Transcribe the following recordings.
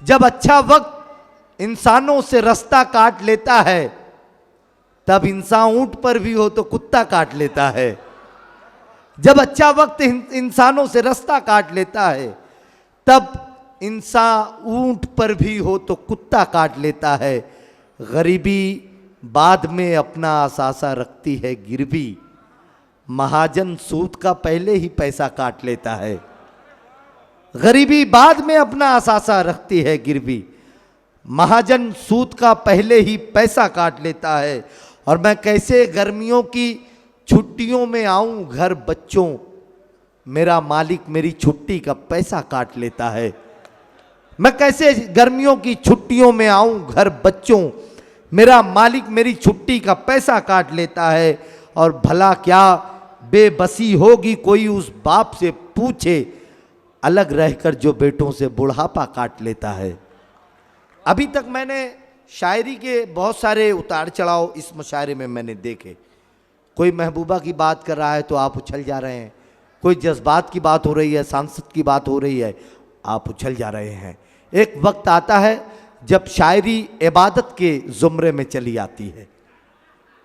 जब अच्छा वक्त इंसानों से रास्ता काट लेता है, तब इंसान ऊंट पर भी हो तो कुत्ता काट लेता है। जब अच्छा वक्त इंसानों से रास्ता काट लेता है, तब इंसान ऊंट पर भी हो तो कुत्ता काट लेता है। गरीबी बाद में अपना असासा रखती है गिरवी, महाजन सूद का पहले ही पैसा काट लेता है। गरीबी बाद में अपना असासा रखती है गिरवी, महाजन सूद का पहले ही पैसा काट लेता है। और मैं कैसे गर्मियों की छुट्टियों में आऊं घर बच्चों, मेरा मालिक मेरी छुट्टी का पैसा काट लेता है। मैं कैसे गर्मियों की छुट्टियों में आऊं घर बच्चों, मेरा मालिक मेरी छुट्टी का पैसा काट लेता है। और भला क्या बेबसी होगी कोई उस बाप से पूछे, अलग रहकर जो बेटों से बुढ़ापा काट लेता है। अभी तक मैंने शायरी के बहुत सारे उतार चढ़ाव इस मुशायरे में मैंने देखे। कोई महबूबा की बात कर रहा है तो आप उछल जा रहे हैं, कोई जज्बात की बात हो रही है, सांसद की बात हो रही है, आप उछल जा रहे हैं। एक वक्त आता है जब शायरी इबादत के ज़ुमरे में चली आती है,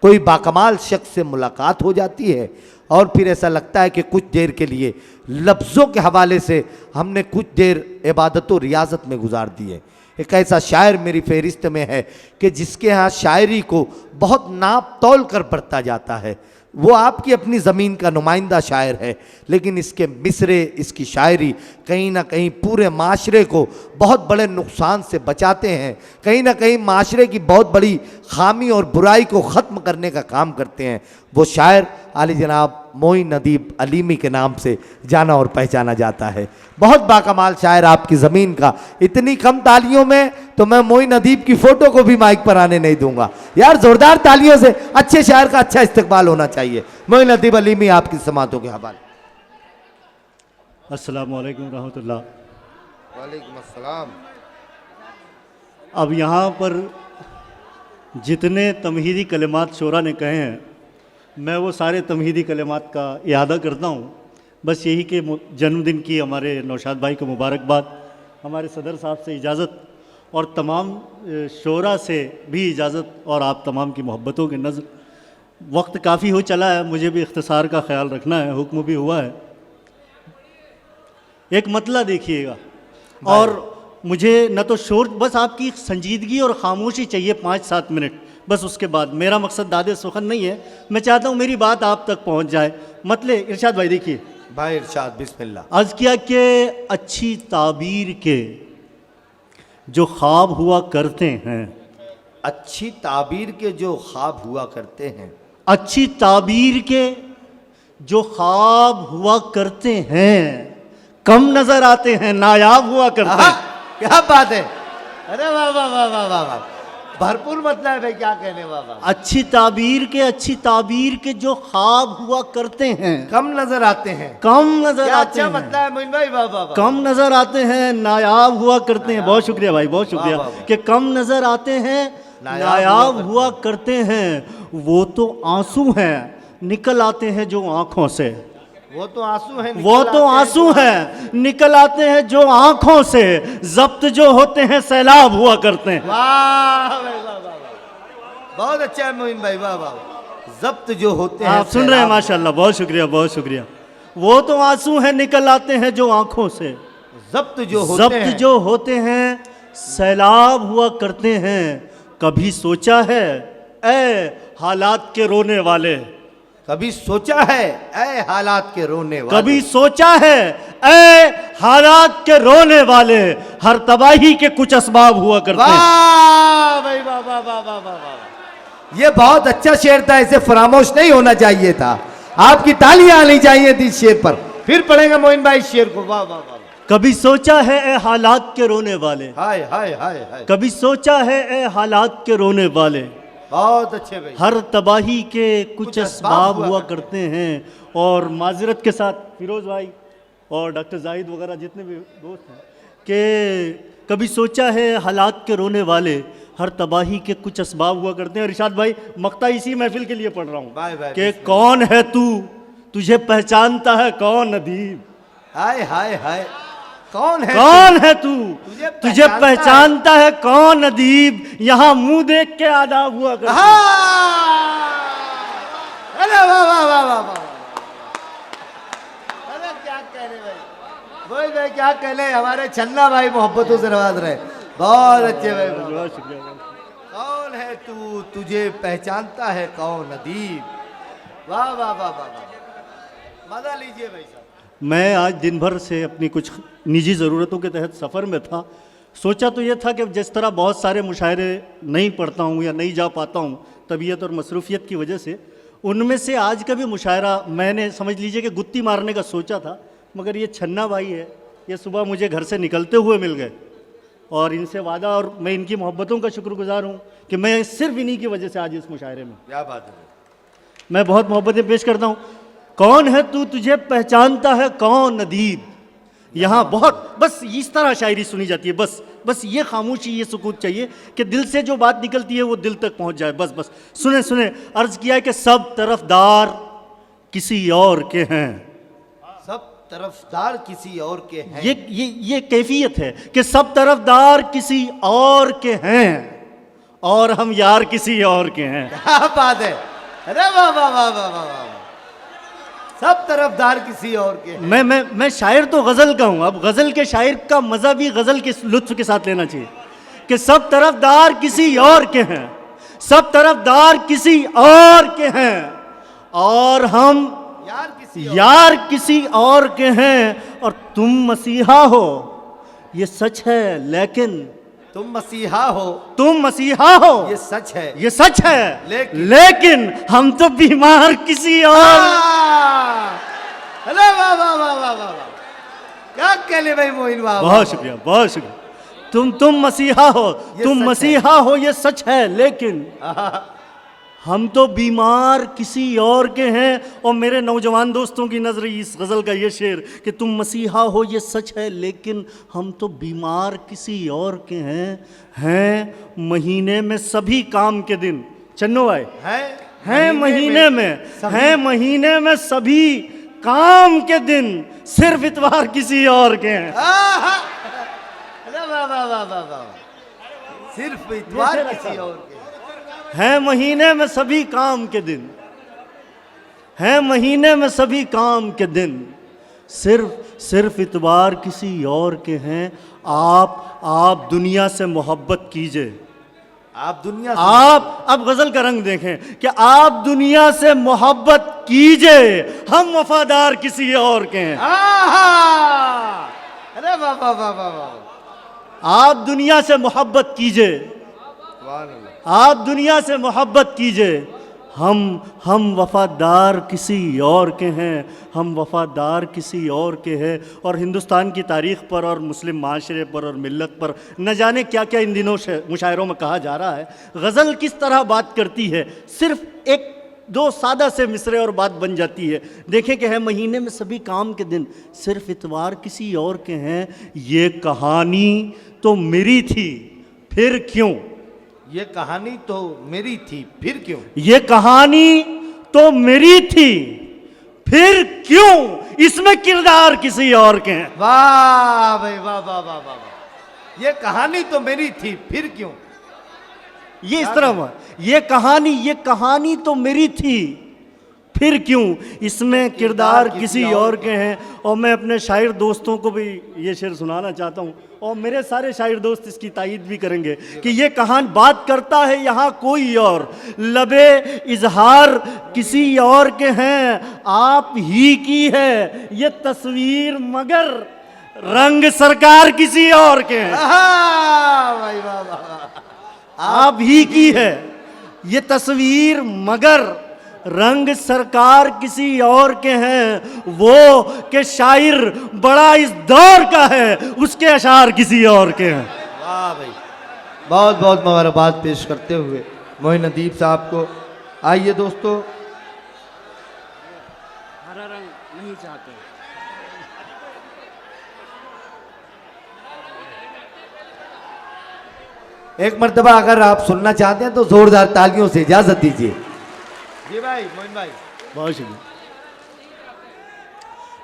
कोई बाकमाल शख्स से मुलाकात हो जाती है और फिर ऐसा लगता है कि कुछ देर के लिए लफ्ज़ों के हवाले से हमने कुछ देर इबादत और रियाजत में गुजार दी है। एक ऐसा शायर मेरी फहरिस्त में है कि जिसके यहाँ शायरी को बहुत नाप तौल कर पढ़ता जाता है। वो आपकी अपनी ज़मीन का नुमाइंदा शायर है, लेकिन इसके मिसरे, इसकी शायरी कहीं ना कहीं पूरे माशरे को बहुत बड़े नुकसान से बचाते हैं, कहीं ना कहीं माशरे की बहुत बड़ी खामी और बुराई को ख़त्म करने का काम करते हैं। वो शायर आली जनाब मोइन अदीब अलीमी के नाम से जाना और पहचाना जाता है। बहुत बाकमाल शायर आपकी ज़मीन का। इतनी कम तालियों में तो मैं मोइन अदीब की फ़ोटो को भी माइक पर आने नहीं दूंगा। यार ज़ोरदार तालियों से अच्छे शायर का अच्छा इस्तेकबाल होना चाहिए। मोइन अदीब अलीमी आपकी समातों के हवाले। अस्सलामु अलैकुम रहमतुल्लाह। वालेकुम अस्सलाम। अब यहाँ पर जितने तमहीदी कलिमात शोरा ने कहे हैं, मैं वो सारे तमहीदी कलिमात का इयादा करता हूँ। बस यही कि जन्मदिन की हमारे नौशाद भाई को मुबारकबाद, हमारे सदर साहब से इजाज़त और तमाम शोरा से भी इजाज़त और आप तमाम की मोहब्बतों के नज़र। वक्त काफ़ी हो चला है, मुझे भी इख्तिसार का ख्याल रखना है, हुक्म भी हुआ है। एक मतला देखिएगा, और मुझे न तो शोर, बस आपकी संजीदगी और ख़ामोशी चाहिए 5-7 मिनट, बस उसके बाद। मेरा मकसद दादे सुखन नहीं है, मैं चाहता हूँ मेरी बात आप तक पहुँच जाए। मतले इरशाद भाई देखिए। भाई इरशाद बिस्मिल्लाह। अर्ज़ किया कि अच्छी ताबीर के जो ख्वाब हुआ करते हैं, अच्छी ताबीर के जो ख्वाब हुआ करते हैं, अच्छी ताबीर के जो ख्वाब हुआ करते हैं, कम नज़र आते हैं, नायाब हुआ करते हैं। क्या बात है, अरे वाह वाह वाह वाह वाह वाह, भरपूर मतलब है भाई, क्या कहने वाह। अच्छी ताबीर के जो ख्वाब हुआ करते हैं, कम नजर आते हैं, कम नजर आते अच्छा हैं, मतलब है मोइन भाई, वाह वाह वाह। कम नजर आते हैं, नायाब हुआ करते हैं। बहुत शुक्रिया भाई, बहुत शुक्रिया। वाह, वाह, वाह। कि कम नजर आते हैं, नायाब हुआ करते हैं। वो तो आंसू हैं, निकल आते हैं जो आंखों से। वो तो आंसू है, वो तो आंसू हैं, निकल आते हैं जो आंखों से। जब्त जो होते हैं, सैलाब हुआ करते हैं। वाह भाई वाह वाह वाह, बहुत अच्छा है मोइन भाई, वाह वाह। जब्त जो होते हैं, आप सुन रहे हैं, माशाल्लाह, बहुत शुक्रिया, बहुत शुक्रिया। वो तो आंसू हैं, निकल आते हैं जो आंखों से। जब्त जो होते हैं, सैलाब हुआ करते हैं। कभी सोचा है ऐ हालात के रोने वाले, कभी सोचा है ऐ हालात के रोने वाले, कभी सोचा है ऐ हालात के रोने वाले, हर तबाही के कुछ असबाब हुआ करते हैं। वाह भाई वाह वाह वाह वाह वाह वाह, ये बहुत अच्छा शेर था, इसे फरामोश नहीं होना चाहिए था। आपकी तालियां आनी चाहिए थी शेर पर। फिर पढ़ेंगे मोइन भाई शेर को, वाह वाह वाह। कभी सोचा है ऐ हालात के रोने वाले, हाय हाय हाय हाय, कभी सोचा है ऐ हालात के रोने वाले, बहुत अच्छे भाई। हर तबाही के कुछ असबाब हुआ करते हैं। और माजरत के साथ फिरोज़ भाई और डॉक्टर जाहिद वगैरह जितने भी दोस्त हैं, कि कभी सोचा है हालात के रोने वाले, हर तबाही के कुछ असबाब हुआ करते हैं। इरशाद भाई, मक्ता इसी महफिल के लिए पढ़ रहा हूँ कि कौन है तू, तुझे पहचानता है कौन अदीब। हाय हाय हाय, कौन है कौन है तू? तुझे तुझे पहचानता है कौन अदीब? यहाँ मुंह देख के आदाब हुआ कर। अरे वाह वाह वाह वाह वाह, अरे क्या कह रहे भाई, बोल भाई क्या कह रहे, हमारे छन्ना भाई मोहब्बतों से नवाज रहे, बहुत अच्छे भाई। बहुत शुक्रिया। कौन है तू, तुझे पहचानता है कौन अदीब? वाह वाह वाह वाह वाह, मजा लीजिए भाई साहब। मैं आज दिन भर से अपनी कुछ निजी ज़रूरतों के तहत सफ़र में था। सोचा तो ये था कि जिस तरह बहुत सारे मुशायरे नहीं पढ़ता हूँ या नहीं जा पाता हूँ तबीयत और मसरूफियत की वजह से, उनमें से आज का भी मुशायरा मैंने समझ लीजिए कि गुत्ती मारने का सोचा था, मगर ये छन्ना भाई है, ये सुबह मुझे घर से निकलते हुए मिल गए और इनसे वादा, और मैं इनकी मोहब्बतों का शुक्रगुजार हूँ कि मैं सिर्फ इन्हीं की वजह से आज इस मुशायरे में। क्या बात है, मैं बहुत मोहब्बतें पेश करता हूँ। कौन है तू, तुझे पहचानता है कौन अदीब? यहाँ बहुत बस इस तरह शायरी सुनी जाती है, बस ये खामोशी, ये सुकूत चाहिए कि दिल से जो बात निकलती है वो दिल तक पहुँच जाए। बस सुने सुने, अर्ज किया है कि सब तरफदार किसी और के हैं। सब तरफदार किसी और के हैं। ये कैफियत है कि सब तरफदार किसी और के हैं और हम यार किसी और के हैं। क्या बात है, अरे वाह वाह वाह वाह वाह वाह, सब तरफदार किसी और के हैं। मैं शायर तो गजल का हूं, अब गजल के शायर का मजा भी गजल के लुत्फ के साथ लेना चाहिए कि सब तरफदार किसी और के हैं, सब तरफदार किसी और के हैं और हम यार किसी और के हैं। और तुम मसीहा हो ये सच है, लेकिन तुम मसीहा हो ये सच है, लेकिन हम तो बीमार किसी और। अरे वाह वाह वाह वाह वाह, क्या कहले भाई मोइन, वाह, बहुत शुक्रिया। तुम मसीहा हो ये सच है, लेकिन हम तो बीमार किसी और के हैं। और मेरे नौजवान दोस्तों की नजर इस गज़ल का ये शेर कि तुम मसीहा हो ये सच है, लेकिन हम तो बीमार किसी और के हैं महीने में सभी काम के दिन। चन्नो भाई, हैं महीने में सभी काम के दिन, सिर्फ इतवार किसी और के हैं। अरे वाह वाह वाह वाह वाह, सिर्फ इतवार किसी और के हैं महीने में सभी काम के दिन, हैं महीने में सभी काम के दिन, सिर्फ इतवार किसी और के हैं। आप दुनिया से मोहब्बत कीजिए। आप अब गजल का रंग देखें कि आप दुनिया से मोहब्बत कीजिए, हम वफादार किसी और के हैं। अरे वाह वाह वाह वाह वाह, आप दुनिया से मोहब्बत कीजिए, आप दुनिया से मोहब्बत कीजिए, हम वफादार किसी और के हैं, हम वफादार किसी और के हैं। और हिंदुस्तान की तारीख़ पर और मुस्लिम माशरे पर और मिल्लत पर न जाने क्या क्या इन दिनों मुशायरों में कहा जा रहा है। गज़ल किस तरह बात करती है, सिर्फ एक दो सादा से मिसरे और बात बन जाती है। देखें कि है महीने में सभी काम के दिन, सिर्फ इतवार किसी और के हैं। ये कहानी तो मेरी थी फिर क्यों, ये कहानी तो मेरी थी फिर क्यों, ये कहानी तो मेरी थी फिर क्यों, इसमें किरदार किसी और के हैं। वाह भाई वाह वाह वाह वाह, ये कहानी तो मेरी थी फिर क्यों, ये इस तरह, ये कहानी तो मेरी थी फिर क्यों, इसमें किरदार किसी और के हैं। और मैं अपने शायर दोस्तों को भी ये शेर सुनाना चाहता हूँ और मेरे सारे शायर दोस्त इसकी तायीद भी करेंगे कि ये कहानी बात करता है यहाँ कोई और, लबे इजहार किसी और के हैं, आप ही की है ये तस्वीर मगर रंग सरकार किसी और के हैं। भाई वाह वाह, आप ही की है ये तस्वीर मगर रंग सरकार किसी और के हैं। वो के शायर बड़ा इस दौर का है, उसके अशार किसी और के हैं। वाह भाई, बहुत बहुत मुबारकबाद पेश करते हुए मोइन अदीब साहब को। आइए दोस्तों, हरा रंग नहीं चाहते। एक मर्तबा अगर आप सुनना चाहते हैं तो जोरदार तालियों से इजाजत दीजिए। जी भाई, मोइन भाई, बहुत शुक्रिया।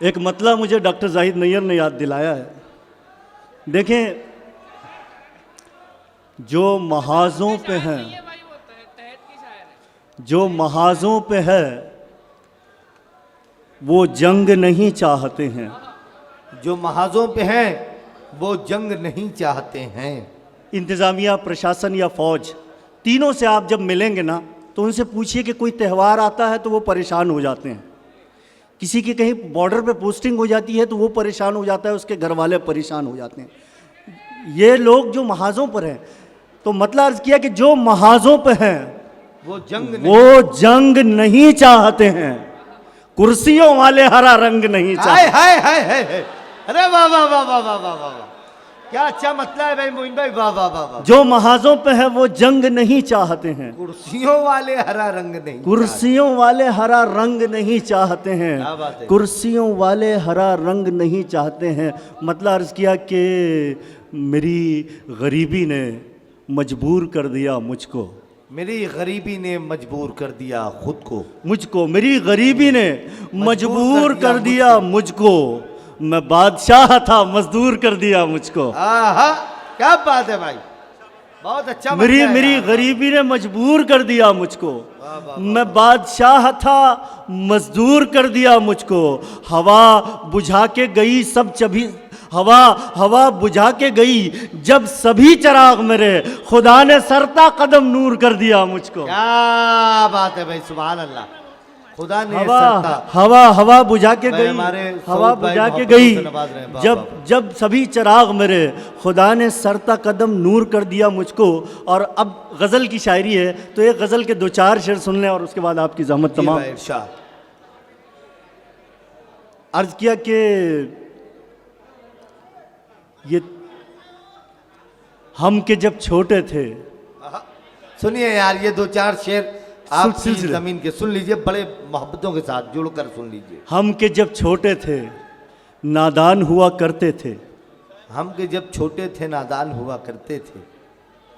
एक मतला मुझे डॉक्टर जाहिद नैयर ने याद दिलाया है देखें, जो महाजों पे हैं, जो महाजों पे है वो जंग नहीं चाहते हैं। जो महाजों पे हैं वो जंग नहीं चाहते हैं। इंतज़ामिया, प्रशासन या फौज, तीनों से आप जब मिलेंगे ना तो उनसे पूछिए कि कोई त्यौहार आता है तो वो परेशान हो जाते हैं। किसी की कहीं बॉर्डर पे पोस्टिंग हो जाती है तो वो परेशान हो जाता है, उसके घर वाले परेशान हो जाते हैं। ये लोग जो महाजों पर हैं, तो मतलब अर्ज किया कि जो महाजों पे हैं वो जंग नहीं चाहते हैं। कुर्सियों वाले हरा रंग नहीं हाय चाहते। हाय हाय हाय हाय। अरे वाह वाह वाह वाह वाह वाह वाह, क्या अच्छा मतलब है भाई मोइन भाई, वाह वाह वाह वाह। जो महाजों पे है वो जंग नहीं चाहते हैं। कुर्सियों वाले हरा रंग नहीं, कुर्सियों वाले हरा रंग नहीं चाहते क्या बात है। हैं। कुर्सियों वाले हरा रंग नहीं चाहते हैं। मतलब अर्ज किया कि मेरी गरीबी ने मजबूर कर दिया मुझको, मेरी गरीबी ने मजबूर कर दिया खुद को, मेरी गरीबी ने मजबूर कर दिया मुझको। मैं बादशाह था, मजदूर कर दिया मुझको। आहा, क्या बात है भाई, बहुत अच्छा मेरी मतलब है मेरी यार। गरीबी ने मजबूर कर दिया मुझको। वाह, वाह, मैं बादशाह था, मजदूर कर दिया मुझको। हवा बुझा के गई सब चभी, हवा बुझा के गई जब सभी चिराग मेरे, खुदा ने सरता कदम नूर कर दिया मुझको। क्या बात है भाई, सुभान अल्लाह। खुदा ने हवा बुझा के भाई गई, हमारे हवा सऊद भाई बुझा के मोहब्बतों गई से नवाज रहे हैं। वाह, जब वाह, जब सभी चिराग मेरे, खुदा ने सरता कदम नूर कर दिया मुझको। और अब गज़ल की शायरी है तो एक गज़ल के दो चार शेर सुन लें और उसके बाद आपकी ज़हमत जी तमाम। भाई, इरशाद। अर्ज किया कि ये हम के जब छोटे थे, सुनिए यार, ये दो चार शेर आप सिलसिले। जमीन के सुन लीजिए, बड़े मोहब्बतों के साथ जुड़कर सुन लीजिए। हम के जब छोटे थे नादान हुआ करते थे। हम के जब छोटे थे नादान हुआ करते थे।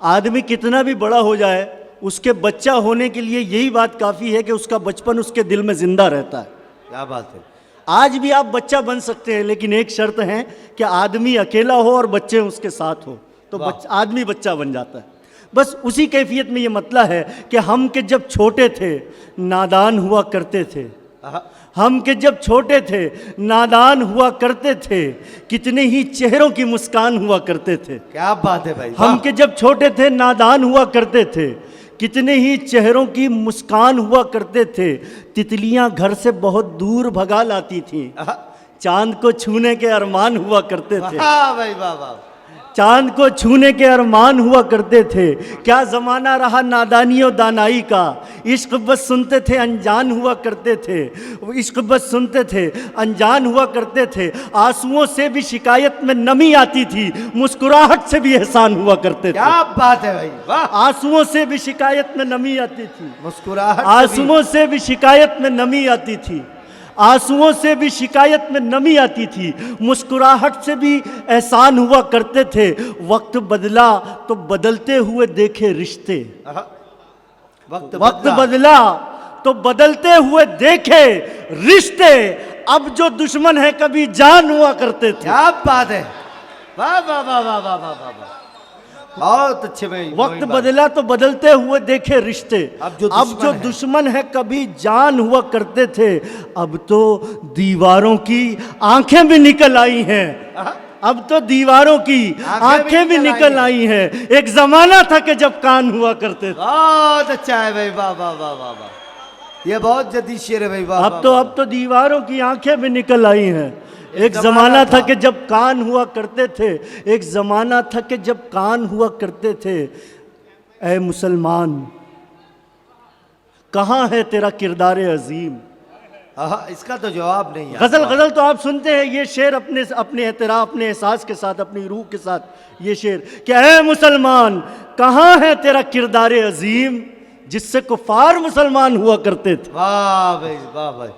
आदमी कितना भी बड़ा हो जाए, उसके बच्चा होने के लिए यही बात काफ़ी है कि उसका बचपन उसके दिल में जिंदा रहता है। क्या बात है। आज भी आप बच्चा बन सकते हैं, लेकिन एक शर्त है कि आदमी अकेला हो और बच्चे उसके साथ हो, तो आदमी बच्चा बन जाता है। बस उसी कैफियत में ये मतलब है कि हम के जब छोटे थे नादान हुआ करते थे। हम के जब छोटे थे नादान हुआ करते थे, कितने ही चेहरों की मुस्कान हुआ करते थे। क्या बात है भाई। हम के जब छोटे थे नादान हुआ करते थे, कितने ही चेहरों की मुस्कान हुआ करते थे। तितलियां घर से बहुत दूर भगा लाती थीं, चांद को छूने के अरमान हुआ करते थे। वाह भाई वाह वाह। चांद को छूने के अरमान हुआ करते थे। क्या ज़माना रहा नादानी और दानाई का, इश्क बस सुनते थे अनजान हुआ करते थे। इश्क बस सुनते थे अनजान हुआ करते थे। आंसुओं से भी शिकायत में नमी आती थी, मुस्कुराहट से भी एहसान हुआ करते थे। क्या बात है भाई, वाह। आंसुओं से भी शिकायत में नमी आती थी, मुस्कुराहट आंसुओं से भी शिकायत में नमी आती थी। आंसुओं से भी शिकायत में नमी आती थी, मुस्कुराहट से भी एहसान हुआ करते थे। वक्त बदला तो बदलते हुए देखे रिश्ते, वक्त बदला तो बदलते हुए देखे रिश्ते। अब जो दुश्मन है कभी जान हुआ करते थे। क्या बात है, वाह वाह वाह वाह वाह वाह वाह, बहुत अच्छे भाई। वक्त बदला तो बदलते हुए देखे रिश्ते, अब जो दुश्मन है कभी जान हुआ करते थे। अब तो दीवारों की आंखें भी निकल आई हैं, अब तो दीवारों की आंखें भी निकल आई हैं। एक जमाना था कि जब कान हुआ करते थे। बहुत अच्छा है भाई, वाह वाह वाह वाह वाह, ये बहुत जदी शेर है भाई, वाह। अब तो दीवारों की आंखें भी निकल आई हैं। एक ज़माना था कि जब कान हुआ करते थे, एक ज़माना था कि जब कान हुआ करते थे। ऐ मुसलमान कहाँ है तेरा किरदार अजीम। इसका तो जवाब नहीं है। गज़ल तो आप सुनते हैं, ये शेर अपने एहतराम, अपने एहसास के साथ, अपनी रूह के साथ ये शेर कि ऐ मुसलमान कहाँ है तेरा किरदार अजीम, जिससे कुफार मुसलमान हुआ करते थे। वाह भाई वाह भाई।